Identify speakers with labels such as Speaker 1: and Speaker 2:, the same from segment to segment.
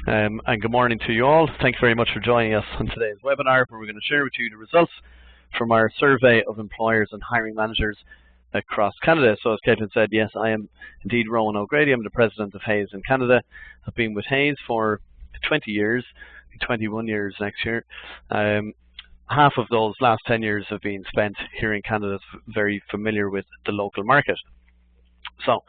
Speaker 1: And good morning to you all. Thanks very much for joining us on today's webinar, where we're going to share with you the results from our survey of employers and hiring managers across Canada. So as Caitlin said, yes, I am indeed Rowan O'Grady. I'm the president of Hayes in Canada. I've been with Hayes for 20 years, 21 years next year. Half of those last 10 years have been spent here in Canada, very familiar with the local market. So,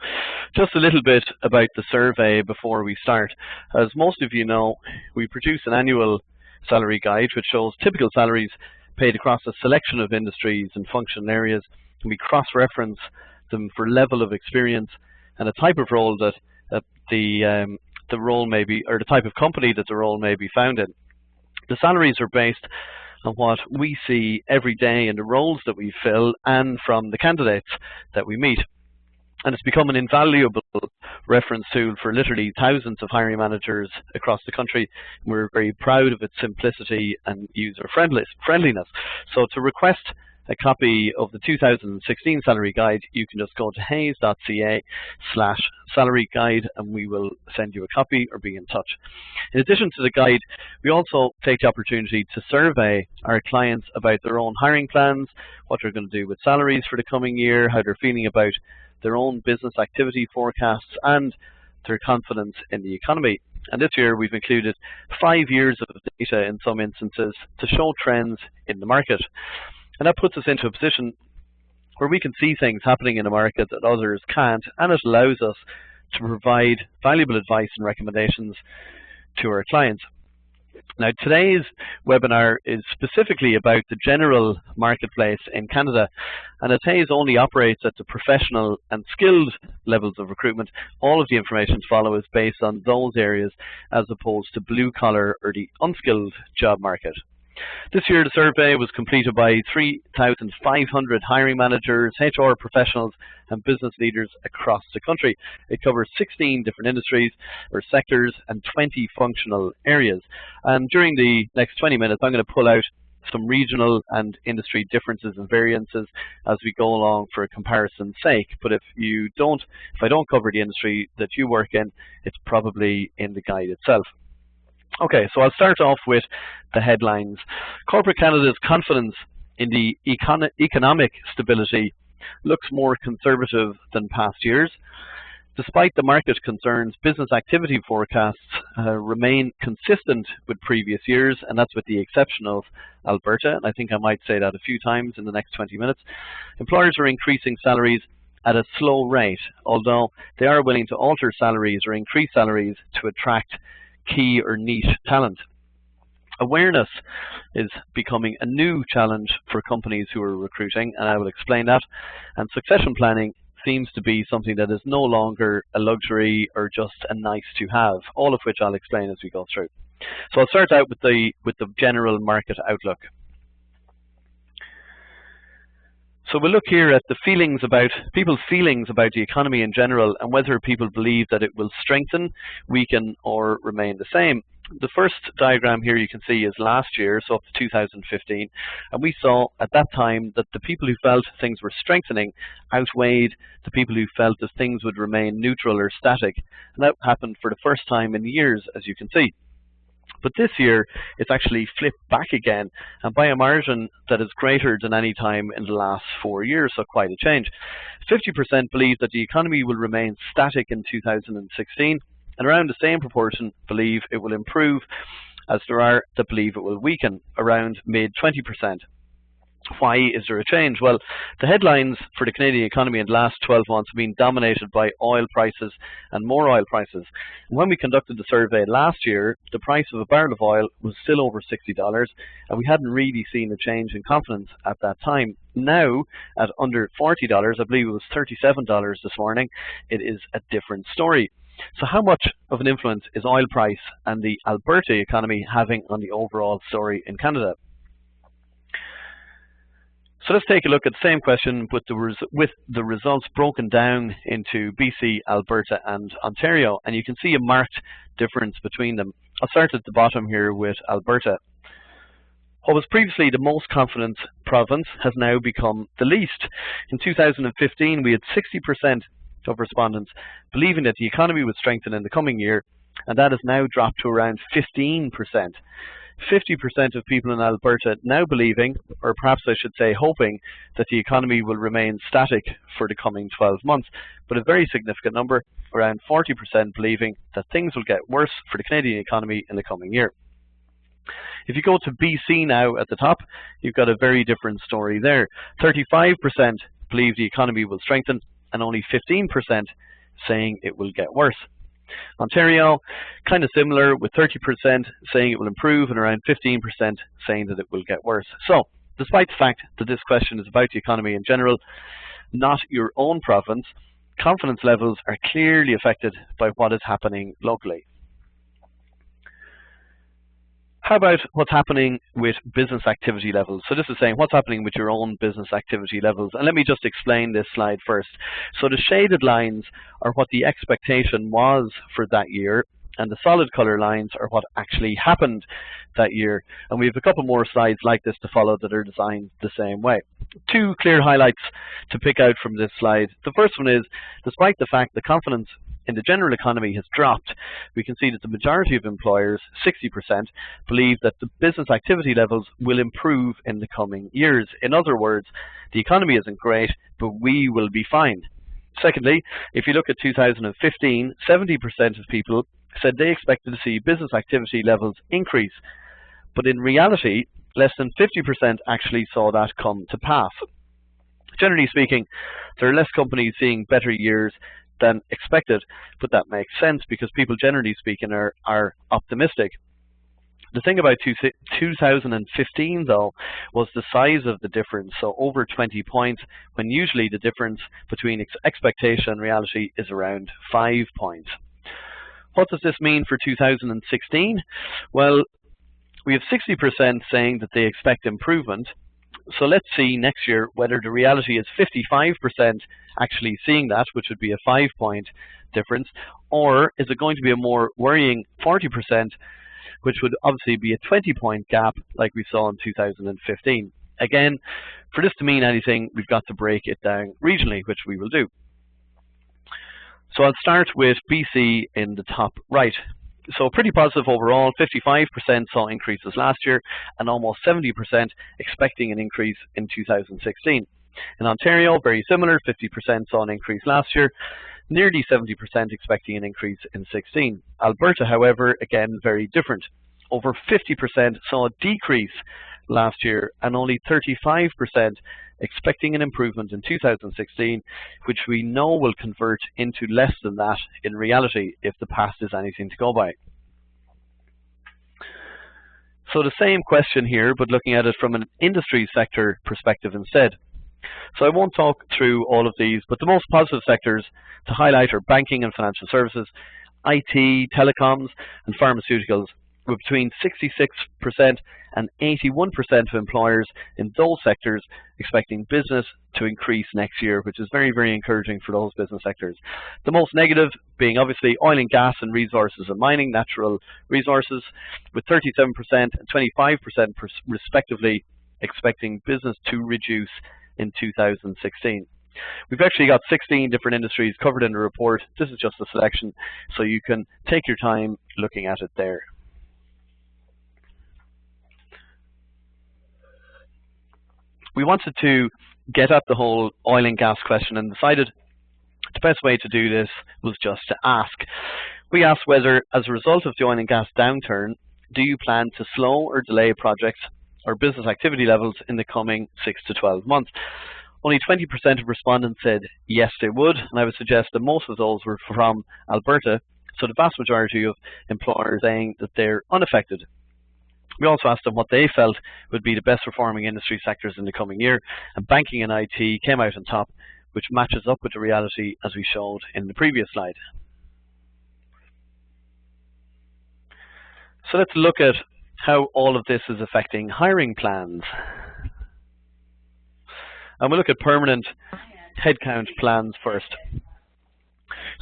Speaker 1: just a little bit about the survey before we start. As most of you know, we produce an annual salary guide which shows typical salaries paid across a selection of industries and functional areas, and we cross-reference them for level of experience and a type of role that the role may be, or the type of company that the role may be found in. The salaries are based on what we see every day in the roles that we fill and from the candidates that we meet. And it's become an invaluable reference tool for literally thousands of hiring managers across the country. We're very proud of its simplicity and user friendliness. So to request a copy of the 2016 salary guide, you can just go to hayes.ca/salary guide and we will send you a copy or be in touch. In addition to the guide, we also take the opportunity to survey our clients about their own hiring plans, what they're going to do with salaries for the coming year, how they're feeling about their own business activity forecasts, and their confidence in the economy. And this year we've included 5 years of data in some instances to show trends in the market. And that puts us into a position where we can see things happening in the market that others can't, and it allows us to provide valuable advice and recommendations to our clients. Now, today's webinar is specifically about the general marketplace in Canada, and as Hayes only operates at the professional and skilled levels of recruitment, all of the information to follow is based on those areas as opposed to blue collar or the unskilled job market. This year the survey was completed by 3,500 hiring managers, HR professionals and business leaders across the country. It covers 16 different industries or sectors and 20 functional areas. And during the next 20 minutes I'm going to pull out some regional and industry differences and variances as we go along for a comparison's sake. But if I don't cover the industry that you work in, it's probably in the guide itself. Okay, so I'll start off with the headlines. Corporate Canada's confidence in the economic stability looks more conservative than past years. Despite the market concerns, business activity forecasts remain consistent with previous years, and that's with the exception of Alberta, and I think I might say that a few times in the next 20 minutes. Employers are increasing salaries at a slow rate, although they are willing to alter salaries or increase salaries to attract key or niche talent. Awareness is becoming a new challenge for companies who are recruiting, and I will explain that. And succession planning seems to be something that is no longer a luxury or just a nice to have, all of which I'll explain as we go through. So I'll start out with the general market outlook. So we'll look here at people's feelings about the economy in general and whether people believe that it will strengthen, weaken or remain the same. The first diagram here you can see is last year, so up to 2015, and we saw at that time that the people who felt things were strengthening outweighed the people who felt that things would remain neutral or static, and that happened for the first time in years, as you can see. But this year, it's actually flipped back again, and by a margin that is greater than any time in the last 4 years, so quite a change. 50% believe that the economy will remain static in 2016, and around the same proportion believe it will improve, as there are that believe it will weaken, around mid-20%. Why is there a change? Well, the headlines for the Canadian economy in the last 12 months have been dominated by oil prices and more oil prices. And when we conducted the survey last year, the price of a barrel of oil was still over $60, and we hadn't really seen a change in confidence at that time. Now, at under $40, I believe it was $37 this morning, it is a different story. So how much of an influence is oil price and the Alberta economy having on the overall story in Canada? So let's take a look at the same question with the results broken down into BC, Alberta and Ontario, and you can see a marked difference between them. I'll start at the bottom here with Alberta. What was previously the most confident province has now become the least. In 2015, we had 60% of respondents believing that the economy would strengthen in the coming year, and that has now dropped to around 15%. 50% of people in Alberta now believing, or perhaps I should say hoping, that the economy will remain static for the coming 12 months, but a very significant number, around 40%, believing that things will get worse for the Canadian economy in the coming year. If you go to BC now at the top, you've got a very different story there. 35% believe the economy will strengthen, and only 15% saying it will get worse. Ontario, kind of similar, with 30% saying it will improve and around 15% saying that it will get worse. So, despite the fact that this question is about the economy in general, not your own province, confidence levels are clearly affected by what is happening locally. How about what's happening with business activity levels? So this is saying what's happening with your own business activity levels. And let me just explain this slide first. So the shaded lines are what the expectation was for that year, and the solid color lines are what actually happened that year. And we have a couple more slides like this to follow that are designed the same way. Two clear highlights to pick out from this slide. The first one is, despite the fact the confidence in the general economy has dropped, we can see that the majority of employers, 60%, believe that the business activity levels will improve in the coming years. In other words, the economy isn't great, but we will be fine. Secondly, if you look at 2015, 70% of people said they expected to see business activity levels increase, but in reality, less than 50% actually saw that come to pass. Generally speaking, there are less companies seeing better years than expected, but that makes sense because people generally speaking are optimistic. The thing about 2015 though was the size of the difference, so over 20 points, when usually the difference between expectation and reality is around 5 points. What does this mean for 2016? Well, we have 60% saying that they expect improvement. So let's see next year whether the reality is 55% actually seeing that, which would be a 5-point difference, or is it going to be a more worrying 40%, which would obviously be a 20-point gap like we saw in 2015. Again, for this to mean anything, we've got to break it down regionally, which we will do. So I'll start with BC in the top right. So pretty positive overall, 55% saw increases last year and almost 70% expecting an increase in 2016. In Ontario, very similar, 50% saw an increase last year, nearly 70% expecting an increase in 16. Alberta, however, again, very different. Over 50% saw a decrease last year and only 35% expecting an improvement in 2016, which we know will convert into less than that in reality if the past is anything to go by. So the same question here, but looking at it from an industry sector perspective instead. So I won't talk through all of these, but the most positive sectors to highlight are banking and financial services, IT, telecoms, and pharmaceuticals, with between 66% and 81% of employers in those sectors expecting business to increase next year, which is very, very encouraging for those business sectors. The most negative being obviously oil and gas and resources and mining, natural resources, with 37% and 25% respectively expecting business to reduce in 2016. We've actually got 16 different industries covered in the report. This is just a selection, so you can take your time looking at it there. We wanted to get at the whole oil and gas question and decided the best way to do this was just to ask. We asked whether, as a result of the oil and gas downturn, do you plan to slow or delay projects or business activity levels in the coming 6 to 12 months? Only 20% of respondents said yes, they would, and I would suggest that most of those were from Alberta, so the vast majority of employers saying that they're unaffected. We also asked them what they felt would be the best performing industry sectors in the coming year, and banking and IT came out on top, which matches up with the reality as we showed in the previous slide. So let's look at how all of this is affecting hiring plans. And we'll look at permanent headcount plans first.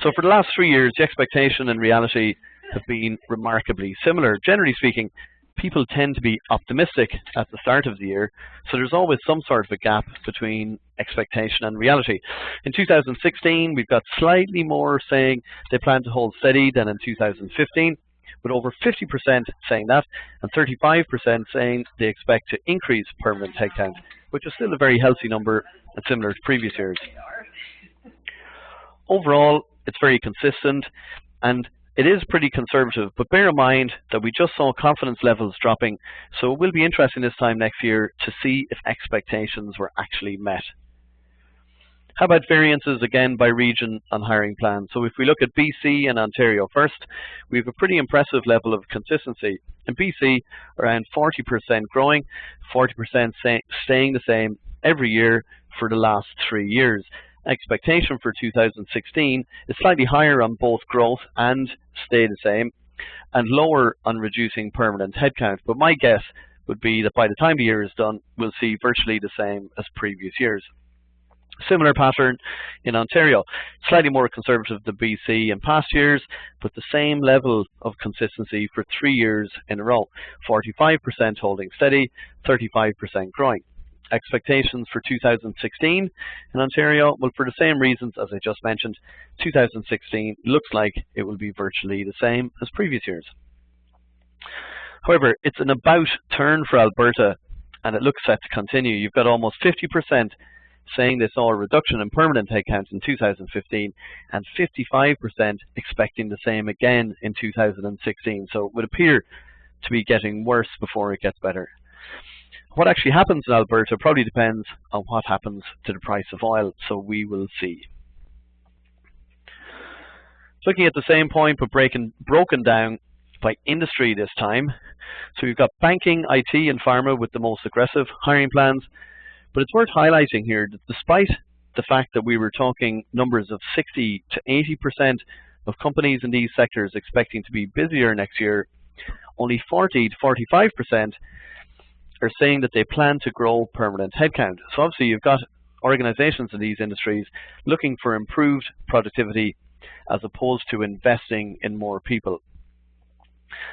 Speaker 1: So for the last 3 years, the expectation and reality have been remarkably similar. Generally speaking, people tend to be optimistic at the start of the year, so there's always some sort of a gap between expectation and reality. In 2016, we've got slightly more saying they plan to hold steady than in 2015, with over 50% saying that, and 35% saying they expect to increase permanent headcount, which is still a very healthy number and similar to previous years. Overall, it's very consistent, and it is pretty conservative, but bear in mind that we just saw confidence levels dropping, so it will be interesting this time next year to see if expectations were actually met. How about variances again by region on hiring plans? So if we look at BC and Ontario first, we have a pretty impressive level of consistency. In BC, around 40% growing, 40% staying the same every year for the last 3 years. Expectation for 2016 is slightly higher on both growth and stay the same, and lower on reducing permanent headcount. But my guess would be that by the time the year is done, we'll see virtually the same as previous years. Similar pattern in Ontario, slightly more conservative than BC in past years, but the same level of consistency for 3 years in a row. 45% holding steady, 35% growing. Expectations for 2016 in Ontario, well, for the same reasons as I just mentioned, 2016 looks like it will be virtually the same as previous years. However, it's an about turn for Alberta, and it looks set to continue. You've got almost 50% saying they saw a reduction in permanent headcount in 2015, and 55% expecting the same again in 2016. So it would appear to be getting worse before it gets better. What actually happens in Alberta probably depends on what happens to the price of oil, so we will see. Looking at the same point but broken down by industry this time. So we've got banking, IT and pharma with the most aggressive hiring plans. But it's worth highlighting here that despite the fact that we were talking numbers of 60 to 80% of companies in these sectors expecting to be busier next year, only 40 to 45% are saying that they plan to grow permanent headcount. So obviously you've got organizations in these industries looking for improved productivity as opposed to investing in more people.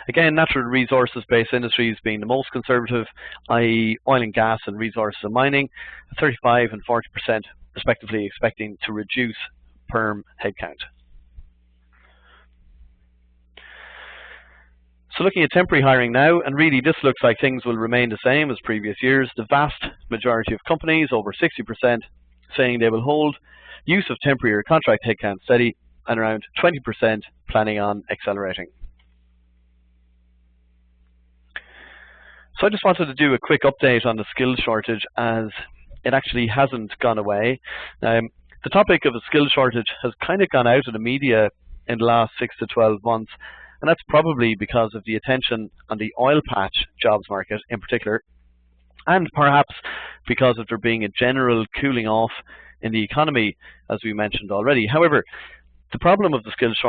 Speaker 1: Again, natural resources-based industries being the most conservative, i.e. oil and gas and resources and mining, 35 and 40% respectively expecting to reduce perm headcount. So looking at temporary hiring now, and really this looks like things will remain the same as previous years. The vast majority of companies, over 60%, saying they will hold use of temporary or contract headcount steady, and around 20% planning on accelerating. So I just wanted to do a quick update on the skills shortage, as it actually hasn't gone away. The topic of a skills shortage has kind of gone out of the media in the last 6 to 12 months, and that's probably because of the attention on the oil patch jobs market in particular, and perhaps because of there being a general cooling off in the economy, as we mentioned already. However, the problem of the skills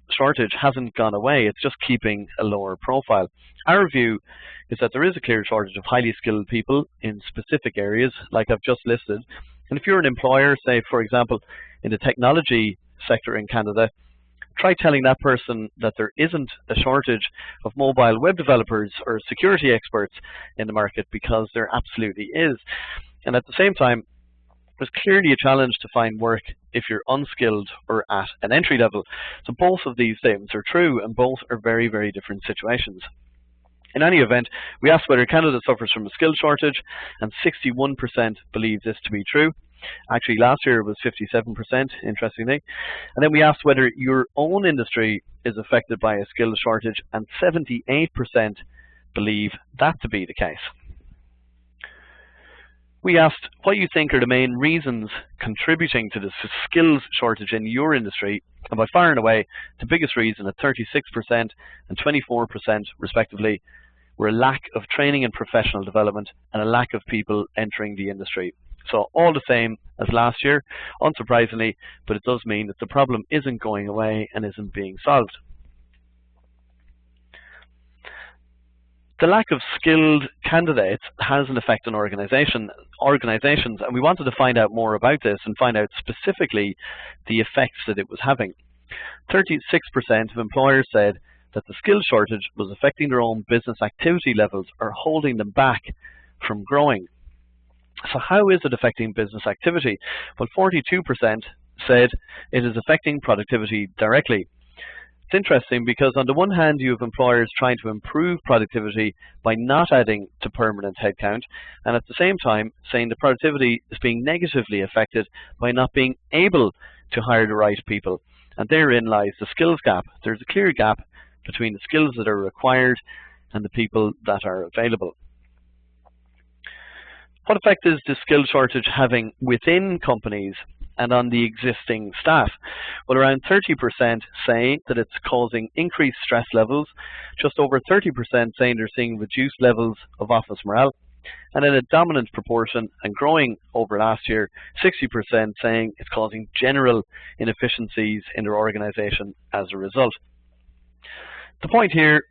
Speaker 1: shortage hasn't gone away, it's just keeping a lower profile. Our view is that there is a clear shortage of highly skilled people in specific areas, like I've just listed. And if you're an employer, say for example, in the technology sector in Canada, try telling that person that there isn't a shortage of mobile web developers or security experts in the market, because there absolutely is. And at the same time, there's clearly a challenge to find work if you're unskilled or at an entry level. So both of these statements are true, and both are very, very different situations. In any event, we asked whether Canada suffers from a skills shortage, and 61% believe this to be true. Actually, last year it was 57%, interestingly. And then we asked whether your own industry is affected by a skills shortage, and 78% believe that to be the case. We asked what you think are the main reasons contributing to the skills shortage in your industry, and by far and away, the biggest reason at 36% and 24% respectively were a lack of training and professional development and a lack of people entering the industry. So all the same as last year, unsurprisingly, but it does mean that the problem isn't going away and isn't being solved. The lack of skilled candidates has an effect on organizations, and we wanted to find out more about this and find out specifically the effects that it was having. 36% of employers said that the skills shortage was affecting their own business activity levels or holding them back from growing. So how is it affecting business activity? Well, 42% said it is affecting productivity directly. It's interesting because on the one hand you have employers trying to improve productivity by not adding to permanent headcount, and at the same time saying the productivity is being negatively affected by not being able to hire the right people. And therein lies the skills gap. There's a clear gap between the skills that are required and the people that are available. What effect is the skill shortage having within companies and on the existing staff? Well, around 30% say that it's causing increased stress levels, just over 30% saying they're seeing reduced levels of office morale, and in a dominant proportion and growing over last year, 60% saying it's causing general inefficiencies in their organization as a result. The point here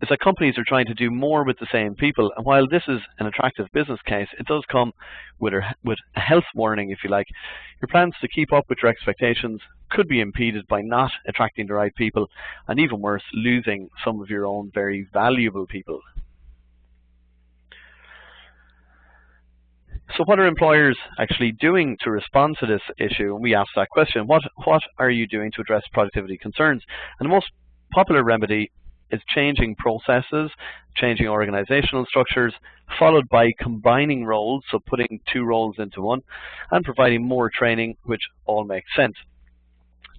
Speaker 1: is that companies are trying to do more with the same people, and while this is an attractive business case, it does come with a health warning, if you like. Your plans to keep up with your expectations could be impeded by not attracting the right people, and even worse, losing some of your own very valuable people. So what are employers actually doing to respond to this issue? And we asked that question. What are you doing to address productivity concerns? And the most popular remedy is changing processes, changing organizational structures, followed by combining roles, so putting two roles into one, and providing more training, which all makes sense.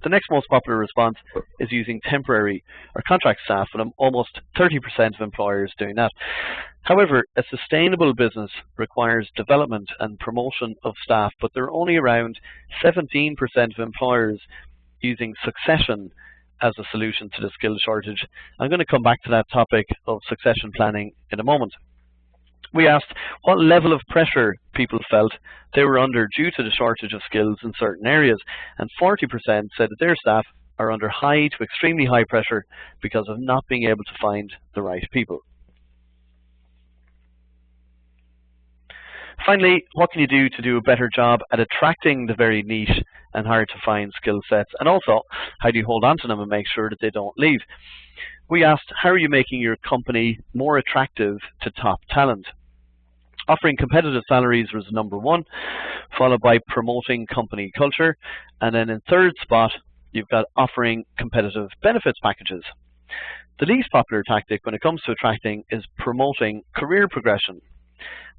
Speaker 1: The next most popular response is using temporary or contract staff, and almost 30% of employers doing that. However, a sustainable business requires development and promotion of staff, but there are only around 17% of employers using succession as a solution to the skills shortage. I'm going to come back to that topic of succession planning in a moment. We asked what level of pressure people felt they were under due to the shortage of skills in certain areas, and 40% said that their staff are under high to extremely high pressure because of not being able to find the right people. Finally, what can you do to do a better job at attracting the very niche and hard to find skill sets? And also, how do you hold on to them and make sure that they don't leave? We asked, how are you making your company more attractive to top talent? Offering competitive salaries was number one, followed by promoting company culture. And then in third spot, you've got offering competitive benefits packages. The least popular tactic when it comes to attracting is promoting career progression.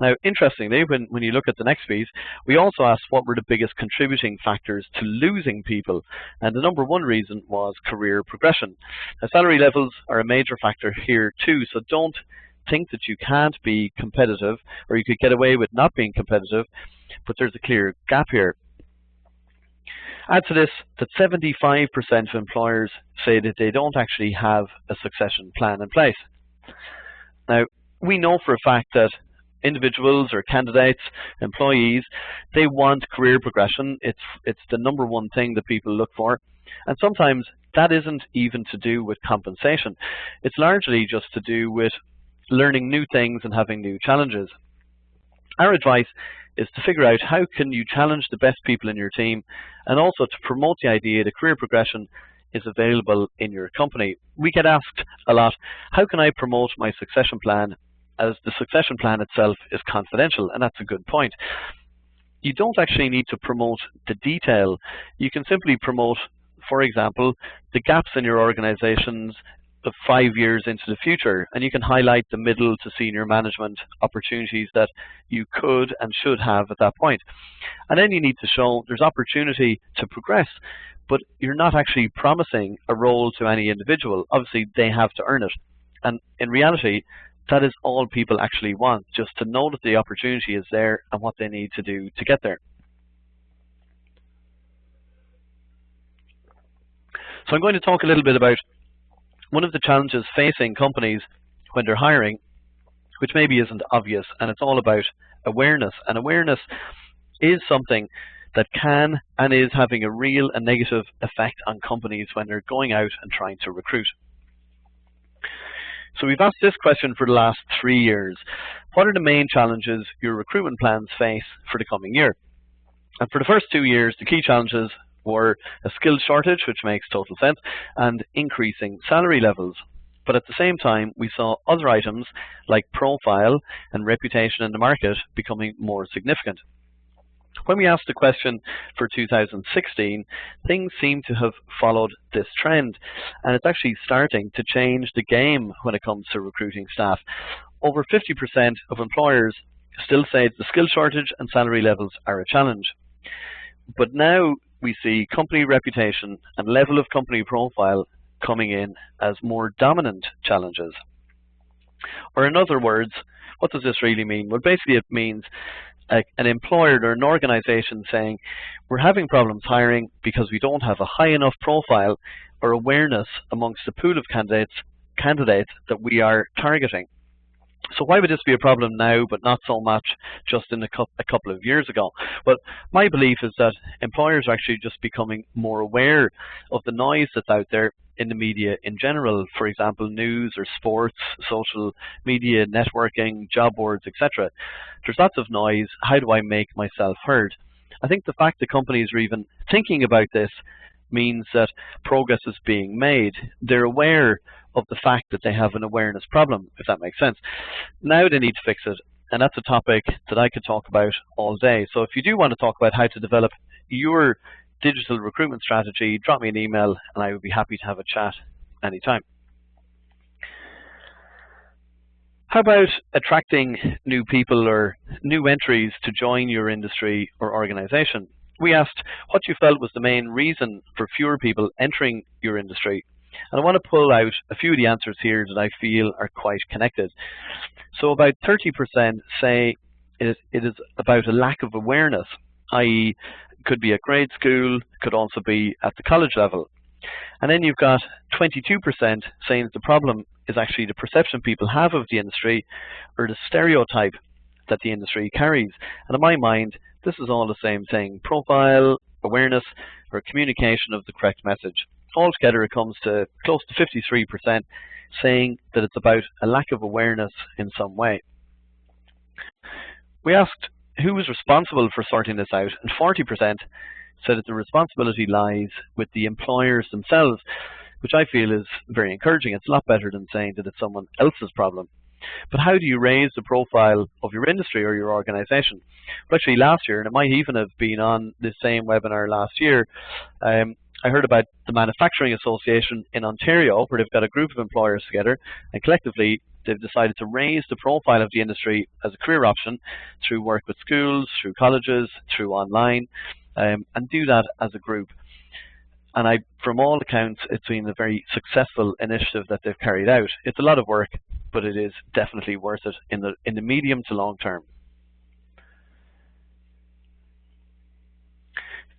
Speaker 1: Now, interestingly, when you look at the next piece, we also asked what were the biggest contributing factors to losing people, and the number one reason was career progression. Now, salary levels are a major factor here too, so don't think that you can't be competitive or you could get away with not being competitive, but there's a clear gap here. Add to this that 75% of employers say that they don't actually have a succession plan in place. Now, we know for a fact that individuals or candidates, employees, they want career progression. It's the number one thing that people look for. And sometimes that isn't even to do with compensation. It's largely just to do with learning new things and having new challenges. Our advice is to figure out how can you challenge the best people in your team, and also to promote the idea that career progression is available in your company. We get asked a lot, how can I promote my succession plan, as the succession plan itself is confidential, and that's a good point. You don't actually need to promote the detail. You can simply promote, for example, the gaps in your organizations of 5 years into the future, and you can highlight the middle to senior management opportunities that you could and should have at that point. And then you need to show there's opportunity to progress, but you're not actually promising a role to any individual. Obviously, they have to earn it. And in reality, that is all people actually want, just to know that the opportunity is there and what they need to do to get there. So I'm going to talk a little bit about one of the challenges facing companies when they're hiring, which maybe isn't obvious, and it's all about awareness. And awareness is something that can and is having a real and negative effect on companies when they're going out and trying to recruit. So we've asked this question for the last 3 years. What are the main challenges your recruitment plans face for the coming year? And for the first 2 years, the key challenges were a skills shortage, which makes total sense, and increasing salary levels. But at the same time, we saw other items like profile and reputation in the market becoming more significant. When we asked the question for 2016, things seem to have followed this trend, and it's actually starting to change the game when it comes to recruiting staff. Over 50% of employers still say the skill shortage and salary levels are a challenge. But now we see company reputation and level of company profile coming in as more dominant challenges. Or in other words, what does this really mean? Well, basically it means an employer or an organization saying, we're having problems hiring because we don't have a high enough profile or awareness amongst the pool of candidates that we are targeting. So why would this be a problem now, but not so much just in a couple of years ago? Well, my belief is that employers are actually just becoming more aware of the noise that's out there in the media in general. For example, news or sports, social media, networking, job boards, etc. There's lots of noise. How do I make myself heard? I think the fact that companies are even thinking about this means that progress is being made. They're aware of the fact that they have an awareness problem, if that makes sense. Now they need to fix it, and that's a topic that I could talk about all day. So if you do want to talk about how to develop your digital recruitment strategy, drop me an email and I would be happy to have a chat anytime. How about attracting new people or new entries to join your industry or organization? We asked what you felt was the main reason for fewer people entering your industry. And I want to pull out a few of the answers here that I feel are quite connected. So about 30% say it is about a lack of awareness, i.e. it could be at grade school, could also be at the college level. And then you've got 22% saying that the problem is actually the perception people have of the industry or the stereotype that the industry carries. And in my mind, this is all the same thing: profile, awareness, or communication of the correct message. Altogether, it comes to close to 53% saying that it's about a lack of awareness in some way. We asked who was responsible for sorting this out, and 40% said that the responsibility lies with the employers themselves, which I feel is very encouraging. It's a lot better than saying that it's someone else's problem. But how do you raise the profile of your industry or your organization? Well, actually last year, and it might even have been on this same webinar last year, I heard about the Manufacturing Association in Ontario, where they've got a group of employers together, and collectively they've decided to raise the profile of the industry as a career option through work with schools, through colleges, through online, and do that as a group. And from all accounts, it's been a very successful initiative that they've carried out. It's a lot of work, but it is definitely worth it in the medium to long term.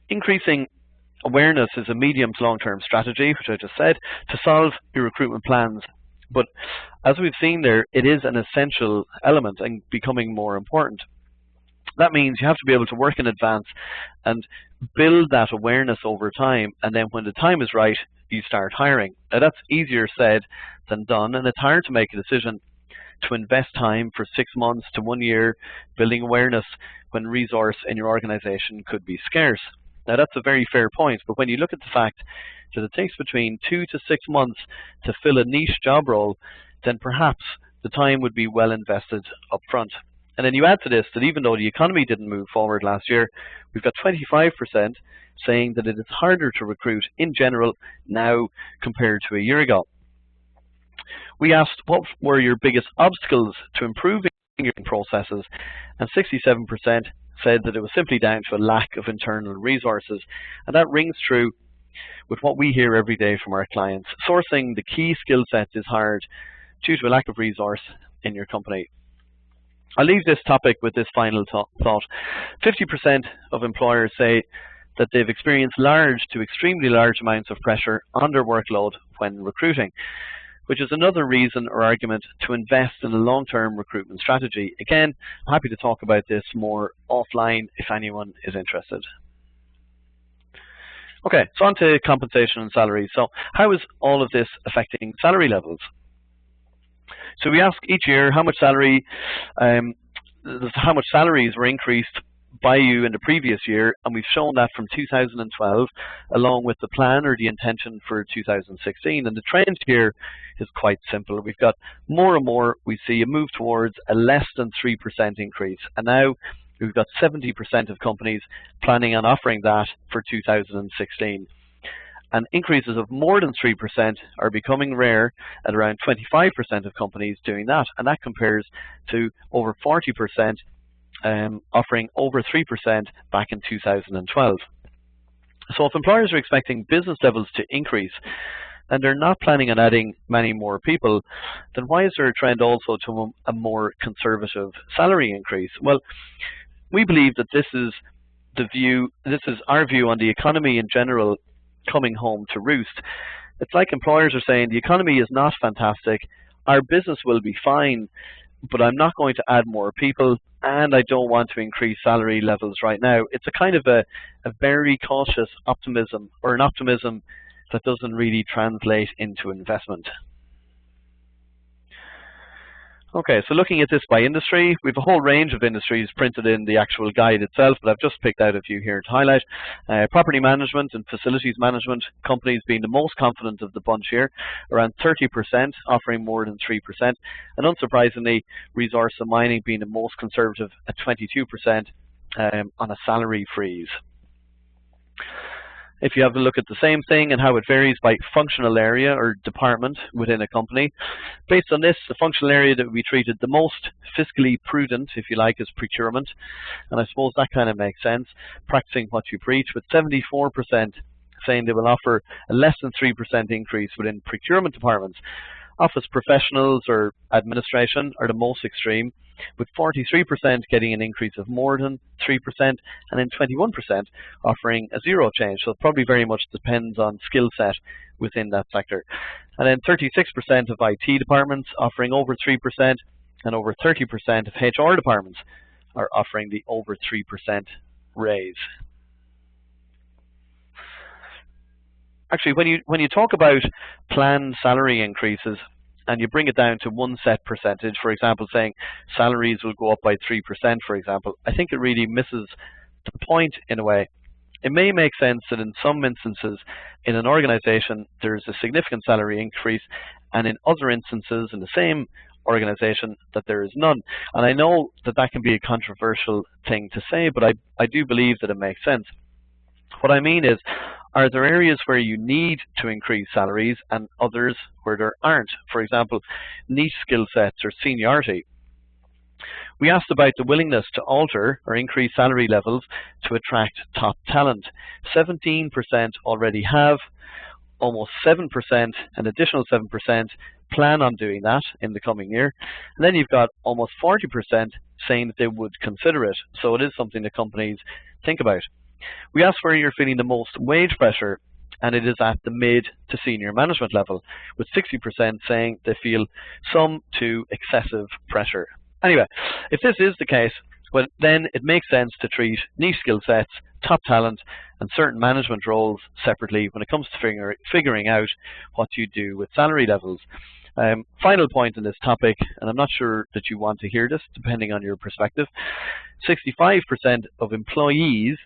Speaker 1: Increasing awareness is a medium to long term strategy, which I just said, to solve your recruitment plans. But as we've seen there, it is an essential element and becoming more important. That means you have to be able to work in advance and build that awareness over time, and then when the time is right, you start hiring. Now that's easier said than done, and it's hard to make a decision to invest time for 6 months to 1 year building awareness when resource in your organization could be scarce. Now that's a very fair point, but when you look at the fact that it takes between 2 to 6 months to fill a niche job role, then perhaps the time would be well invested up front. And then you add to this that even though the economy didn't move forward last year, we've got 25% saying that it is harder to recruit in general now compared to a year ago. We asked what were your biggest obstacles to improving your processes, and 67% said that it was simply down to a lack of internal resources. And that rings true with what we hear every day from our clients. Sourcing the key skill sets is hard due to a lack of resource in your company. I'll leave this topic with this final thought. 50% of employers say that they've experienced large to extremely large amounts of pressure on their workload when recruiting, which is another reason or argument to invest in a long-term recruitment strategy. Again, I'm happy to talk about this more offline if anyone is interested. Okay, so on to compensation and salaries. So how is all of this affecting salary levels? So we ask each year how much salaries were increased by you in the previous year, and we've shown that from 2012 along with the plan or the intention for 2016. And the trend here is quite simple. We've got more and more, we see a move towards a less than 3% increase, and now we've got 70% of companies planning on offering that for 2016. And increases of more than 3% are becoming rare at around 25% of companies doing that, and that compares to over 40% offering over 3% back in 2012. So if employers are expecting business levels to increase and they're not planning on adding many more people, then why is there a trend also to a more conservative salary increase? Well, we believe that this is our view on the economy in general coming home to roost. It's like employers are saying the economy is not fantastic, our business will be fine, but I'm not going to add more people and I don't want to increase salary levels right now. It's a kind of a very cautious optimism, or an optimism that doesn't really translate into investment. Okay, so looking at this by industry, we have a whole range of industries printed in the actual guide itself, but I've just picked out a few here to highlight. Property management and facilities management companies being the most confident of the bunch here, around 30% offering more than 3%, and unsurprisingly, resource and mining being the most conservative at 22% on a salary freeze. If you have a look at the same thing and how it varies by functional area or department within a company, based on this, the functional area that we treated the most fiscally prudent, if you like, is procurement. And I suppose that kind of makes sense, practicing what you preach, with 74% saying they will offer a less than 3% increase within procurement departments. Office professionals or administration are the most extreme, with 43% getting an increase of more than 3% and then 21% offering a zero change. So it probably very much depends on skill set within that sector. And then 36% of IT departments offering over 3%, and over 30% of HR departments are offering the over 3% raise. Actually, when you talk about planned salary increases and you bring it down to one set percentage, for example, saying salaries will go up by 3%, for example, I think it really misses the point in a way. It may make sense that in some instances in an organization there's a significant salary increase, and in other instances in the same organization that there is none. And I know that that can be a controversial thing to say, but I do believe that it makes sense. What I mean is, are there areas where you need to increase salaries and others where there aren't? For example, niche skill sets or seniority. We asked about the willingness to alter or increase salary levels to attract top talent. 17% already have, almost 7%, an additional 7% plan on doing that in the coming year. And then you've got almost 40% saying that they would consider it. So it is something that companies think about. We asked where you're feeling the most wage pressure, and it is at the mid to senior management level, with 60% saying they feel some to excessive pressure. Anyway, if this is the case, well, then it makes sense to treat niche skill sets, top talent, and certain management roles separately when it comes to figuring out what you do with salary levels. Final point on this topic, and I'm not sure that you want to hear this, depending on your perspective. 65% of employees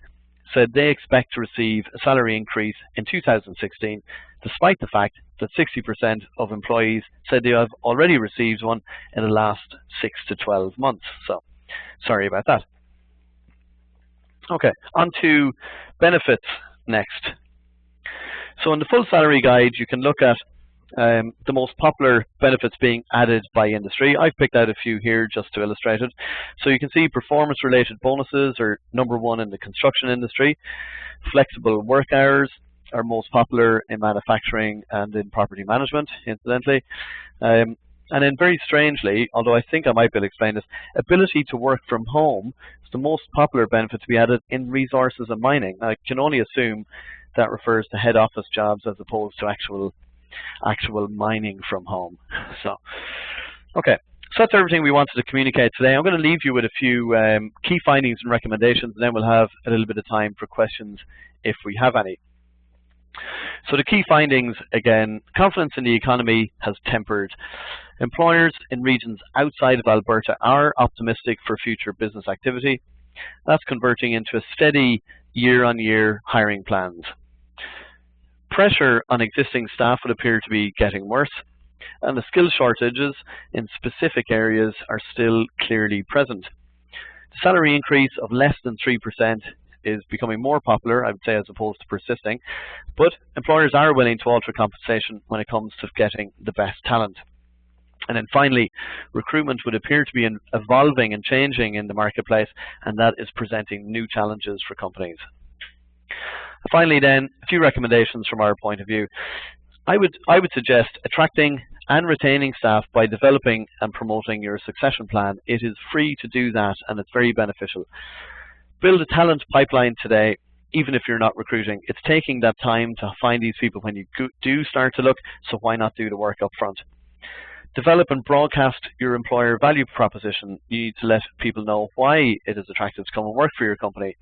Speaker 1: said they expect to receive a salary increase in 2016, despite the fact that 60% of employees said they have already received one in the last 6 to 12 months. So, sorry about that. Okay, on to benefits next. So in the full salary guide, you can look at the most popular benefits being added by industry. I've picked out a few here just to illustrate it. So you can see performance-related bonuses are #1 in the construction industry. Flexible work hours are most popular in manufacturing and in property management, incidentally. And then very strangely, although I think I might be able to explain this, ability to work from home is the most popular benefit to be added in resources and mining. I can only assume that refers to head office jobs as opposed to actual mining from home. So, okay, so that's everything we wanted to communicate today. I'm going to leave you with a few key findings and recommendations, and then we'll have a little bit of time for questions if we have any. So the key findings, again, confidence in the economy has tempered. Employers in regions outside of Alberta are optimistic for future business activity. That's converting into a steady year-on-year hiring plans. Pressure on existing staff would appear to be getting worse, and the skill shortages in specific areas are still clearly present. The salary increase of less than 3% is becoming more popular, I would say, as opposed to persisting, but employers are willing to alter compensation when it comes to getting the best talent. And then finally, recruitment would appear to be evolving and changing in the marketplace, and that is presenting new challenges for companies. Finally then, a few recommendations from our point of view. I would suggest attracting and retaining staff by developing and promoting your succession plan. It is free to do that, and it's very beneficial. Build a talent pipeline today, even if you're not recruiting. It's taking that time to find these people when you do start to look, so why not do the work up front? Develop and broadcast your employer value proposition. You need to let people know why it is attractive to come and work for your company.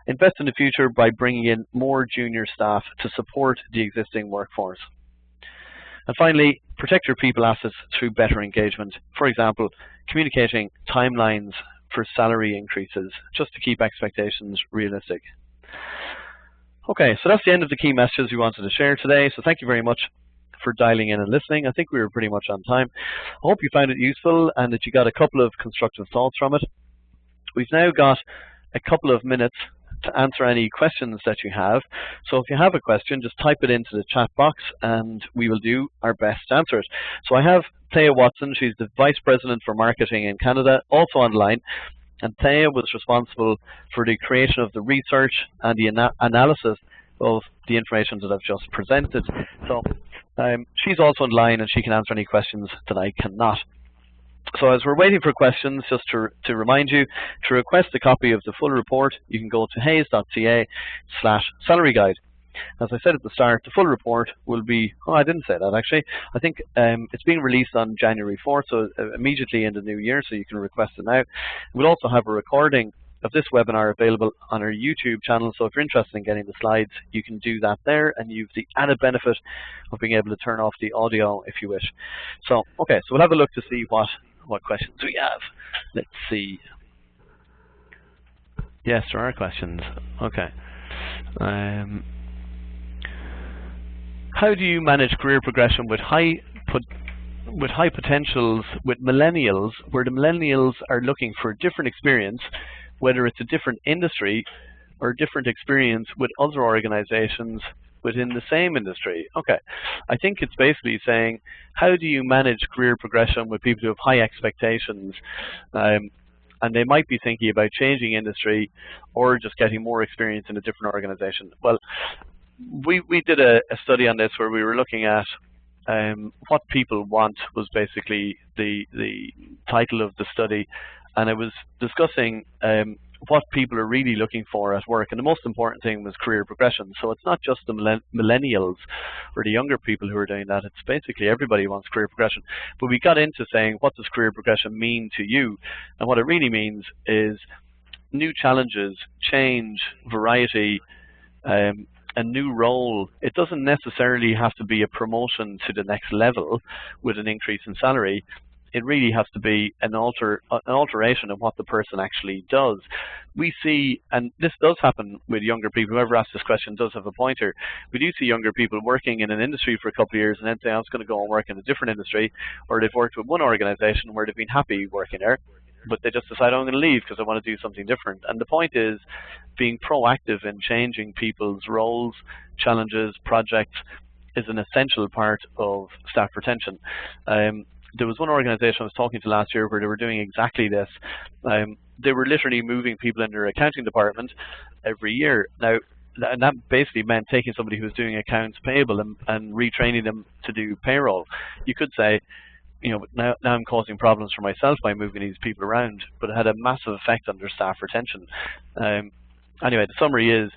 Speaker 1: Invest in the future by bringing in more junior staff to support the existing workforce. And finally, protect your people assets through better engagement. For example, communicating timelines for salary increases, just to keep expectations realistic. Okay, so that's the end of the key messages we wanted to share today. So thank you very much for dialing in and listening. I think we were pretty much on time. I hope you found it useful and that you got a couple of constructive thoughts from it. We've now got a couple of minutes to answer any questions that you have. So if you have a question, just type it into the chat box and we will do our best to answer it. So I have Thea Watson. She's the Vice President for Marketing in Canada, also online. And Thea was responsible for the creation of the research and the analysis of the information that I've just presented. So she's also online and she can answer any questions that I cannot. So as we're waiting for questions, just to remind you, to request a copy of the full report, you can go to hayes.ca/salary guide. As I said at the start, the full report will be, oh, I didn't say that actually. I think it's being released on January 4th, so immediately in the new year, so you can request it now. We'll also have a recording of this webinar available on our YouTube channel, so if you're interested in getting the slides, you can do that there, and you've the added benefit of being able to turn off the audio if you wish. So, okay, so we'll have a look to see what questions we have. Let's see. Yes, there are questions. Okay. How do you manage career progression with high potentials with millennials, where the millennials are looking for a different experience, whether it's a different industry or different experience with other organizations within the same industry? Okay, I think it's basically saying, how do you manage career progression with people who have high expectations, and they might be thinking about changing industry or just getting more experience in a different organization? Well, we did a study on this where we were looking at what people want, was basically the title of the study, and it was discussing what people are really looking for at work, and the most important thing was career progression. So it's not just the millennials or the younger people who are doing that, it's basically everybody wants career progression. But we got into saying, what does career progression mean to you? And what it really means is new challenges, change, variety, a new role. It doesn't necessarily have to be a promotion to the next level with an increase in salary. It really has to be an alteration of what the person actually does. We see, and this does happen with younger people, whoever asked this question does have a pointer. We do see younger people working in an industry for a couple of years and then say, I was going to go and work in a different industry, or they've worked with one organization where they've been happy working there, but they just decide, I'm going to leave because I want to do something different. And the point is being proactive in changing people's roles, challenges, projects is an essential part of staff retention. There was one organization I was talking to last year where they were doing exactly this. They were literally moving people in their accounting department every year. Now, and that basically meant taking somebody who was doing accounts payable and retraining them to do payroll. You could say, you know, now I'm causing problems for myself by moving these people around, but it had a massive effect on their staff retention. Anyway, the summary is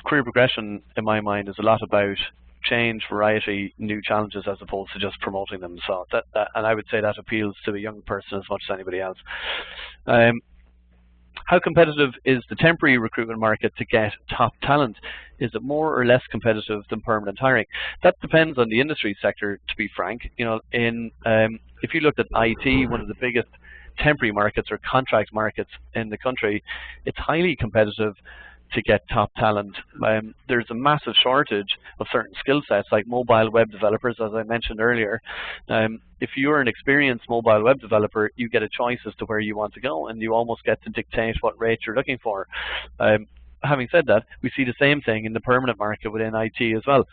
Speaker 1: career progression, in my mind, is a lot about change, variety, new challenges, as opposed to just promoting them. So that and I would say that appeals to a young person as much as anybody else. How competitive is the temporary recruitment market to get top talent? Is it more or less competitive than permanent hiring? That depends on the industry sector, to be frank. You know, if you looked at IT, one of the biggest temporary markets or contract markets in the country, it's highly competitive to get top talent. There's a massive shortage of certain skill sets like mobile web developers, as I mentioned earlier. If you're an experienced mobile web developer, you get a choice as to where you want to go, and you almost get to dictate what rate you're looking for. Having said that, we see the same thing in the permanent market within IT as well.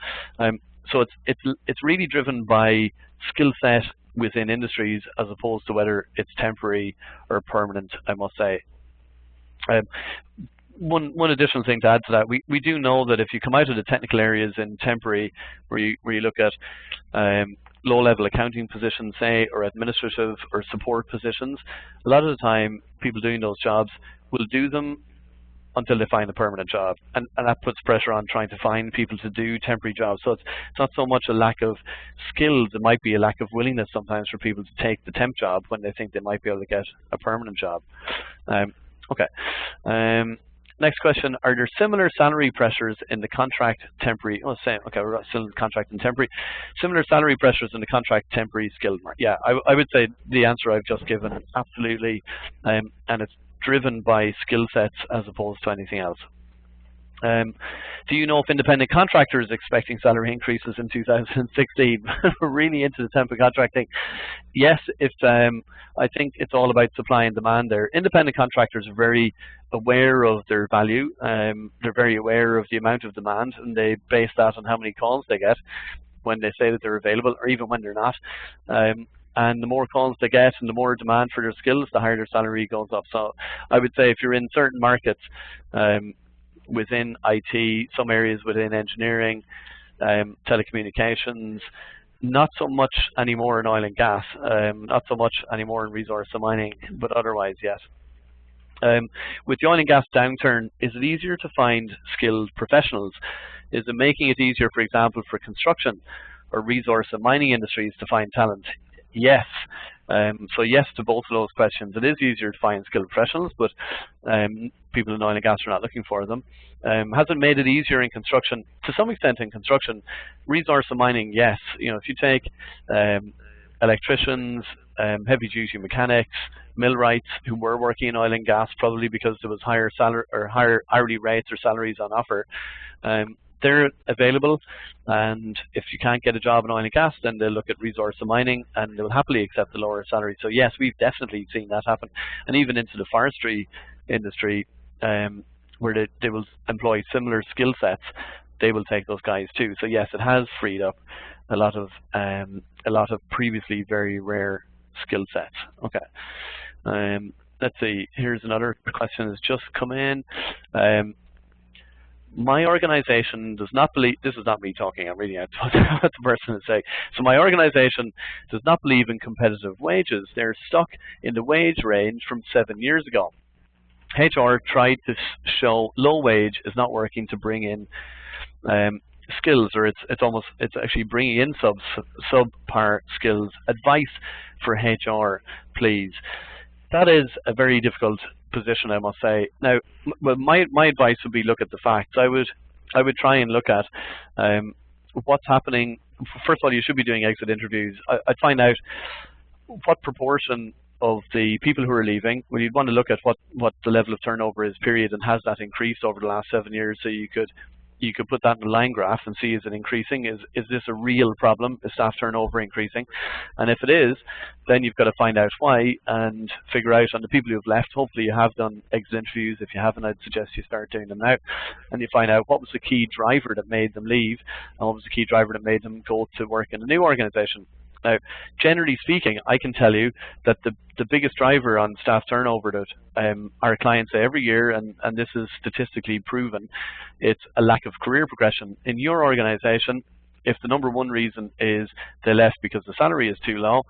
Speaker 1: So it's really driven by skill set within industries as opposed to whether it's temporary or permanent, I must say. One additional thing to add to that, we do know that if you come out of the technical areas in temporary, where you look at low-level accounting positions, say, or administrative or support positions, a lot of the time people doing those jobs will do them until they find a permanent job, and that puts pressure on trying to find people to do temporary jobs. So it's not so much a lack of skills, it might be a lack of willingness sometimes for people to take the temp job when they think they might be able to get a permanent job. Next question, are there similar salary pressures in the contract temporary, same, okay, we're still in contract and temporary. Similar salary pressures in the contract temporary skilled market? Yeah, I would say the answer I've just given, absolutely, and it's driven by skill sets as opposed to anything else. Do you know if independent contractors are expecting salary increases in 2016? We're really into the temp and contracting. Yes, I think it's all about supply and demand there. Independent contractors are very aware of their value. They're very aware of the amount of demand, and they base that on how many calls they get when they say that they're available, or even when they're not. And the more calls they get and the more demand for their skills, the higher their salary goes up. So I would say if you're in certain markets, within IT, some areas within engineering, telecommunications, not so much anymore in oil and gas, not so much anymore in resource and mining, but otherwise, yes. With the oil and gas downturn, is it easier to find skilled professionals? Is it making it easier, for example, for construction or resource and mining industries to find talent? Yes. So yes to both of those questions. It is easier to find skilled professionals, but people in oil and gas are not looking for them. Has it made it easier in construction? To some extent in construction. Resource and mining, yes. You know, if you take electricians, heavy duty mechanics, millwrights who were working in oil and gas, probably because there was higher salary or higher hourly rates or salaries on offer, they're available, and if you can't get a job in oil and gas, then they'll look at resource and mining and they'll happily accept the lower salary. So yes, we've definitely seen that happen, and even into the forestry industry, where they will employ similar skill sets, they will take those guys too. So yes, it has freed up a lot of previously very rare skill sets. Okay, let's see. Here's another question that's just come in. My organization does not believe, this is not me talking, I'm reading out what the person is saying. So my organization does not believe in competitive wages. They're stuck in the wage range from 7 years ago. HR tried to show low wage is not working to bring in skills, or it's actually bringing in subpar skills. Advice for HR, please. That is a very difficult position, I must say. Now, well, my advice would be look at the facts. I would try and look at what's happening. First of all, you should be doing exit interviews. I'd find out what proportion of the people who are leaving. Well, you'd want to look at what the level of turnover is, period, and has that increased over the last 7 years, so you could put that in a line graph and see, is it increasing? Is this a real problem? Is staff turnover increasing? And if it is, then you've got to find out why and figure out on the people who have left. Hopefully you have done exit interviews. If you haven't, I'd suggest you start doing them now. And you find out what was the key driver that made them leave, and what was the key driver that made them go to work in a new organization. Now, generally speaking, I can tell you that the biggest driver on staff turnover that our clients say every year, and this is statistically proven, it's a lack of career progression. In your organization, if the number one reason is they left because the salary is too low,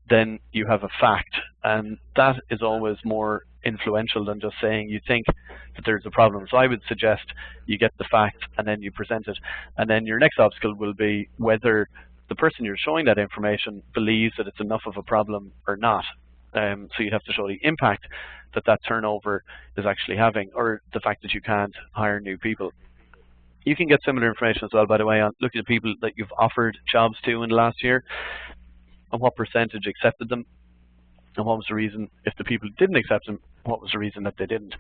Speaker 1: then you have a fact, and that is always more influential than just saying you think that there's a problem. So I would suggest you get the fact and then you present it, and then your next obstacle will be whether the person you're showing that information believes that it's enough of a problem or not. So you'd have to show the impact that turnover is actually having, or the fact that you can't hire new people. You can get similar information as well, by the way, on looking at people that you've offered jobs to in the last year and what percentage accepted them. and what was the reason, if the people didn't accept them, what was the reason that they didn't.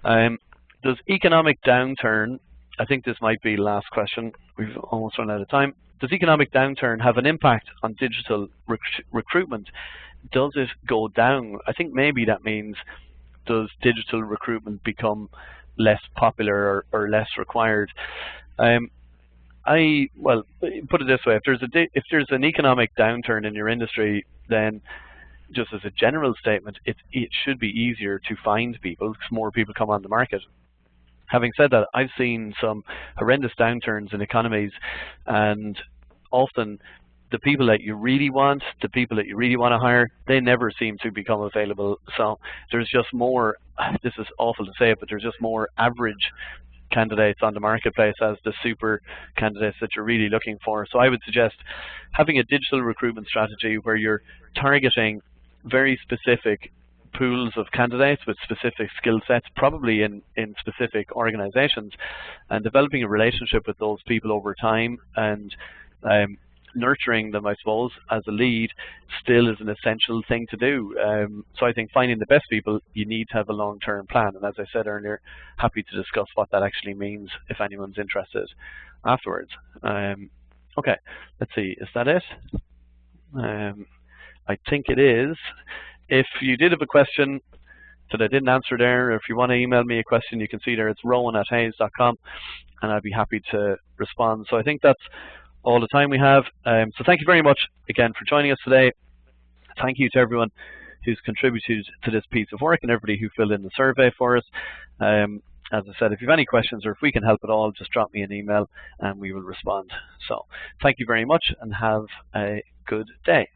Speaker 1: Does economic downturn, I think this might be the last question, we've almost run out of time. Does economic downturn have an impact on digital recruitment? Does it go down? I think maybe that means, does digital recruitment become less popular or less required? Well, put it this way: if there's an economic downturn in your industry, then just as a general statement, it should be easier to find people because more people come on the market. Having said that, I've seen some horrendous downturns in economies, and often the people that you really want, the people that you really want to hire, they never seem to become available. So there's just more, this is awful to say it, but there's just more average candidates on the marketplace as the super candidates that you're really looking for. So I would suggest having a digital recruitment strategy where you're targeting very specific pools of candidates with specific skill sets, probably in specific organizations, and developing a relationship with those people over time, and nurturing them, I suppose, as a lead still is an essential thing to do. So I think finding the best people, you need to have a long-term plan. And as I said earlier, happy to discuss what that actually means if anyone's interested afterwards. Okay, let's see, is that it? I think it is. If you did have a question that I didn't answer there, or if you want to email me a question, you can see there it's rowan@hayes.com, and I'd be happy to respond. So I think that's all the time we have. So thank you very much again for joining us today. Thank you to everyone who's contributed to this piece of work and everybody who filled in the survey for us. As I said, if you have any questions or if we can help at all, just drop me an email and we will respond. So thank you very much and have a good day.